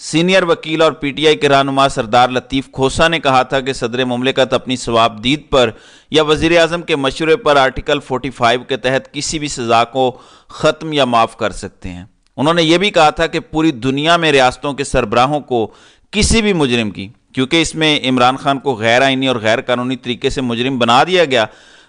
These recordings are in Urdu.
سینئر وکیل اور پی ٹی آئی کے رہنما سردار لطیف کھوسہ نے کہا تھا کہ صدر مملکت اپنی ثوابدید پر یا وزیر اعظم کے مشورے پر آرٹیکل 45 کے تحت کسی بھی سزا کو ختم یا معاف کر سکتے ہیں۔ انہوں نے یہ بھی کہا تھا کہ پوری دنیا میں ریاستوں کے سربراہوں کو کسی بھی مجرم کی، کیونکہ اس میں عمران خان کو غیر آئینی اور غیر قانونی طریقے سے مجرم بنا دیا گیا،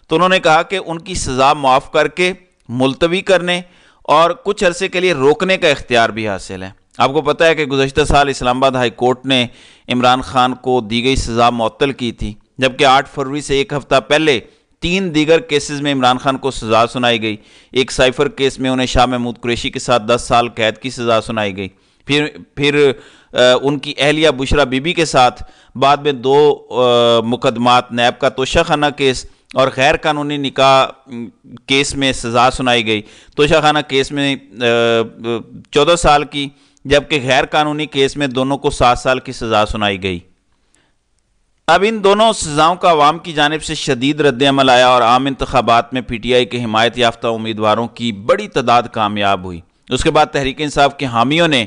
تو انہوں نے کہا کہ ان کی سزا معاف کر کے ملتوی کرنے اور کچھ عرصے کے لیے روکنے کا اختیار بھی حاصل ہے۔ آپ کو پتہ ہے کہ گزشتہ سال اسلام آباد ہائی کورٹ نے عمران خان کو دی گئی سزا معطل کی تھی، جبکہ 8 فروری سے ایک ہفتہ پہلے 3 دیگر کیسز میں عمران خان کو سزا سنائی گئی۔ ایک سائفر کیس میں انہیں شاہ محمود قریشی کے ساتھ 10 سال قید کی سزا سنائی گئی۔ پھر ان کی اہلیہ بشرا بی بی کے ساتھ بعد میں 2 مقدمات، نیب کا توشہ خانہ کیس اور غیر قانونی نکاح کیس میں سزا سنائی گئی۔ توشہ خانہ کیس میں 14 سال کی، جبکہ غیر قانونی کیس میں دونوں کو 7 سال کی سزا سنائی گئی۔ اب ان دونوں سزاؤں کا عوام کی جانب سے شدید رد عمل آیا اور عام انتخابات میں پی ٹی آئی کے حمایت یافتہ امیدواروں کی بڑی تعداد کامیاب ہوئی۔ اس کے بعد تحریک انصاف کے حامیوں نے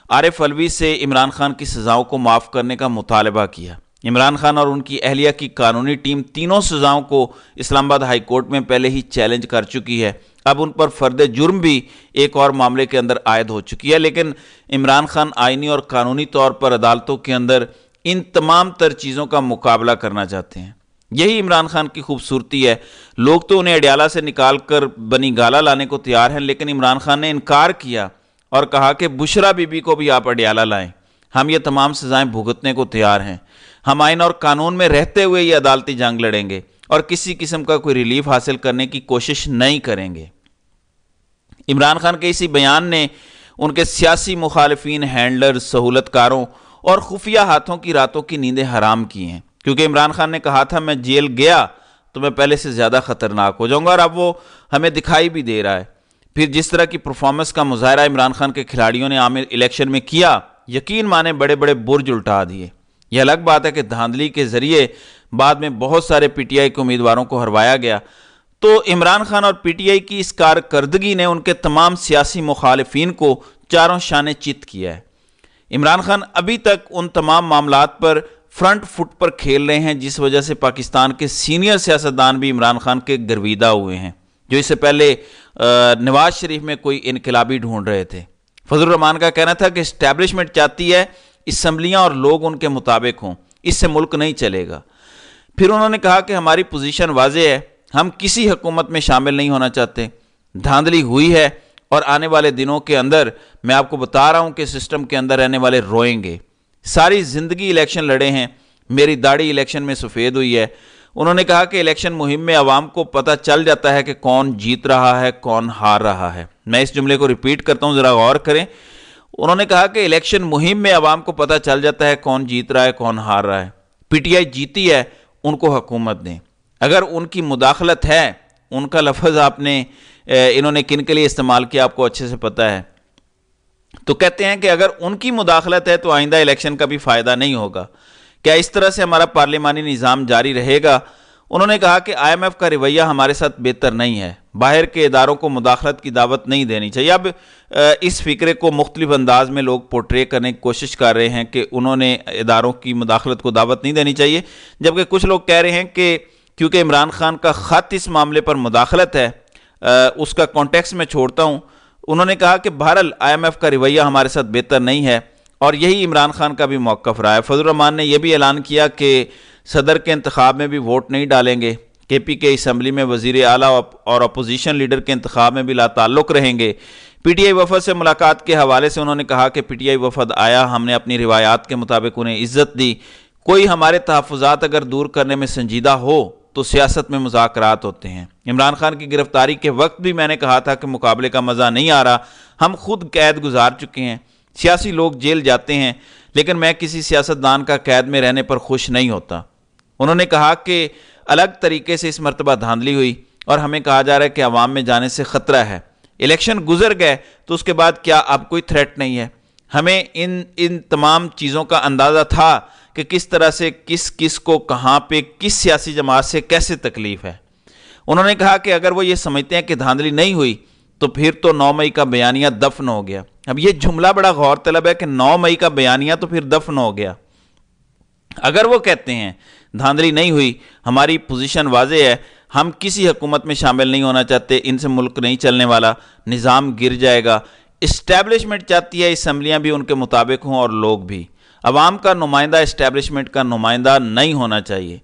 عارف علوی سے عمران خان کی سزاؤں کو معاف کرنے کا مطالبہ کیا۔ عمران خان اور ان کی اہلیہ کی قانونی ٹیم تینوں سزاؤں کو اسلام آباد ہائی کورٹ میں پہلے ہی چیلنج کر چکی ہے۔ اب ان پر فرد جرم بھی ایک اور معاملے کے اندر عائد ہو چکی ہے، لیکن عمران خان آئینی اور قانونی طور پر عدالتوں کے اندر ان تمام تر چیزوں کا مقابلہ کرنا چاہتے ہیں۔ یہی عمران خان کی خوبصورتی ہے۔ لوگ تو انہیں اڈیالہ سے نکال کر بنی گالہ لانے کو تیار ہیں، لیکن عمران خان نے انکار کیا اور کہا کہ بشرا بی بی کو بھی آپ اڈیالہ لائیں، ہم یہ تمام سزائیں بھگتنے کو تیار ہیں۔ ہم آئین اور قانون میں رہتے ہوئے یہ عدالتی جنگ لڑیں گے اور کسی قسم کا کوئی ریلیف حاصل کرنے کی کوشش نہیں کریں گے۔ عمران خان کے اسی بیان نے ان کے سیاسی مخالفین، ہینڈلرز، سہولت کاروں اور خفیہ ہاتھوں کی راتوں کی نیندیں حرام کی ہیں، کیونکہ عمران خان نے کہا تھا میں جیل گیا تو میں پہلے سے زیادہ خطرناک ہو جاؤں گا، اور اب وہ ہمیں دکھائی بھی دے رہا ہے۔ پھر جس طرح کی پرفارمنس کا مظاہرہ عمران خان کے کھلاڑیوں نے عام الیکشن میں کیا، یقین مانے بڑے بڑے برج الٹا دیے۔ یہ الگ بات ہے کہ دھاندلی کے ذریعے بعد میں بہت سارے پی ٹی آئی کے امیدواروں کو ہروایا گیا، تو عمران خان اور پی ٹی آئی کی اس کارکردگی نے ان کے تمام سیاسی مخالفین کو چاروں شانے چت کیا ہے۔ عمران خان ابھی تک ان تمام معاملات پر فرنٹ فٹ پر کھیل رہے ہیں، جس وجہ سے پاکستان کے سینئر سیاستدان بھی عمران خان کے گرویدہ ہوئے ہیں، جو اس سے پہلے نواز شریف میں کوئی انقلابی ڈھونڈ رہے تھے۔ فضل الرحمان کا کہنا تھا کہ اسٹیبلشمنٹ چاہتی ہے اسمبلیاں اور لوگ ان کے مطابق ہوں، اس سے ملک نہیں چلے گا۔ پھر انہوں نے کہا کہ ہماری پوزیشن واضح ہے، ہم کسی حکومت میں شامل نہیں ہونا چاہتے۔ دھاندلی ہوئی ہے اور آنے والے دنوں کے اندر میں آپ کو بتا رہا ہوں کہ سسٹم کے اندر رہنے والے روئیں گے۔ ساری زندگی الیکشن لڑے ہیں، میری داڑھی الیکشن میں سفید ہوئی ہے۔ انہوں نے کہا کہ الیکشن مہم میں عوام کو پتہ چل جاتا ہے کہ کون جیت رہا ہے، کون ہار رہا ہے۔ میں اس جملے کو ریپیٹ کرتا ہوں، ذرا غور کریں۔ انہوں نے کہا کہ الیکشن مہم میں عوام کو پتہ چل جاتا ہے کون جیت رہا ہے، کون ہار رہا ہے۔ پی ٹی آئی جیتی ہے، ان کو حکومت دیں۔ اگر ان کی مداخلت ہے، ان کا لفظ انہوں نے کن کے لیے استعمال کیا آپ کو اچھے سے پتہ ہے، تو کہتے ہیں کہ اگر ان کی مداخلت ہے تو آئندہ الیکشن کا بھی فائدہ نہیں ہوگا۔ کیا اس طرح سے ہمارا پارلیمانی نظام جاری رہے گا؟ انہوں نے کہا کہ آئی ایم ایف کا رویہ ہمارے ساتھ بہتر نہیں ہے، باہر کے اداروں کو مداخلت کی دعوت نہیں دینی چاہیے۔ اب اس فکرے کو مختلف انداز میں لوگ پورٹرے کرنے کی کوشش کر رہے ہیں کہ انہوں نے اداروں کی مداخلت کو دعوت نہیں دینی چاہیے، جبکہ کچھ لوگ کہہ رہے ہیں کہ کیونکہ عمران خان کا خط اس معاملے پر مداخلت ہے، اس کا کانٹیکس میں چھوڑتا ہوں۔ انہوں نے کہا کہ بہرحال آئی ایم ایف کا رویہ ہمارے ساتھ بہتر نہیں ہے، اور یہی عمران خان کا بھی موقف رہا ہے۔ فضل الرحمان نے یہ بھی اعلان کیا کہ صدر کے انتخاب میں بھی ووٹ نہیں ڈالیں گے، کے پی کے اسمبلی میں وزیر اعلیٰ اور اپوزیشن لیڈر کے انتخاب میں بھی لا تعلق رہیں گے۔ پی ٹی آئی وفد سے ملاقات کے حوالے سے انہوں نے کہا کہ پی ٹی آئی وفد آیا، ہم نے اپنی روایات کے مطابق انہیں عزت دی، کوئی ہمارے تحفظات اگر دور کرنے میں سنجیدہ ہو تو سیاست میں مذاکرات ہوتے ہیں۔ عمران خان کی گرفتاری کے وقت بھی میں نے کہا تھا کہ مقابلے کا مزہ نہیں آ رہا، ہم خود قید گزار چکے ہیں، سیاسی لوگ جیل جاتے ہیں، لیکن میں کسی سیاستدان کا قید میں رہنے پر خوش نہیں ہوتا۔ انہوں نے کہا کہ الگ طریقے سے اس مرتبہ دھاندلی ہوئی اور ہمیں کہا جا رہا ہے کہ عوام میں جانے سے خطرہ ہے۔ الیکشن گزر گئے تو اس کے بعد کیا اب کوئی تھریٹ نہیں ہے؟ ہمیں ان تمام چیزوں کا اندازہ تھا کہ کس طرح سے کس کو کہاں پہ کس سیاسی جماعت سے کیسے تکلیف ہے۔ انہوں نے کہا کہ اگر وہ یہ سمجھتے ہیں کہ دھاندلی نہیں ہوئی تو پھر تو 9 مئی کا بیانیہ دفن ہو گیا۔ اب یہ جملہ بڑا غور طلب ہے کہ 9 مئی کا بیانیہ تو پھر دفن ہو گیا۔ اگر وہ کہتے ہیں دھاندلی نہیں ہوئی، ہماری پوزیشن واضح ہے، ہم کسی حکومت میں شامل نہیں ہونا چاہتے، ان سے ملک نہیں چلنے والا، نظام گر جائے گا۔ اسٹیبلشمنٹ چاہتی ہے اسمبلیاں بھی ان کے مطابق ہوں اور لوگ بھی۔ عوام کا نمائندہ اسٹیبلشمنٹ کا نمائندہ نہیں ہونا چاہیے۔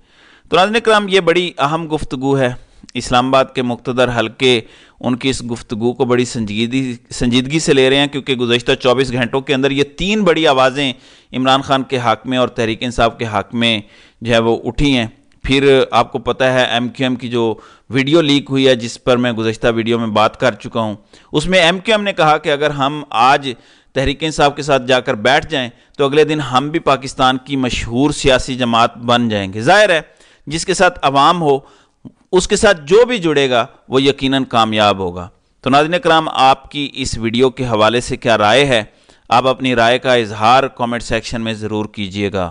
تو ناظرین کرام، یہ بڑی اہم گفتگو ہے۔ اسلام آباد کے مقتدر حلقے ان کی اس گفتگو کو بڑی سنجیدگی سے لے رہے ہیں، کیونکہ گزشتہ 24 گھنٹوں کے اندر یہ 3 بڑی آوازیں عمران خان کے حق میں اور تحریک انصاف کے حق میں جو ہے وہ اٹھی ہیں۔ پھر آپ کو پتہ ہے ایم کیو ایم کی جو ویڈیو لیک ہوئی ہے، جس پر میں گزشتہ ویڈیو میں بات کر چکا ہوں، اس میں ایم کیو ایم نے کہا کہ اگر ہم آج تحریک انصاف کے ساتھ جا کر بیٹھ جائیں تو اگلے دن ہم بھی پاکستان کی مشہور سیاسی جماعت بن جائیں گے۔ ظاہر ہے جس کے ساتھ عوام ہو، اس کے ساتھ جو بھی جڑے گا وہ یقیناً کامیاب ہوگا۔ تو ناظرین کرام، آپ کی اس ویڈیو کے حوالے سے کیا رائے ہے؟ آپ اپنی رائے کا اظہار کامنٹ سیکشن میں ضرور کیجئے گا۔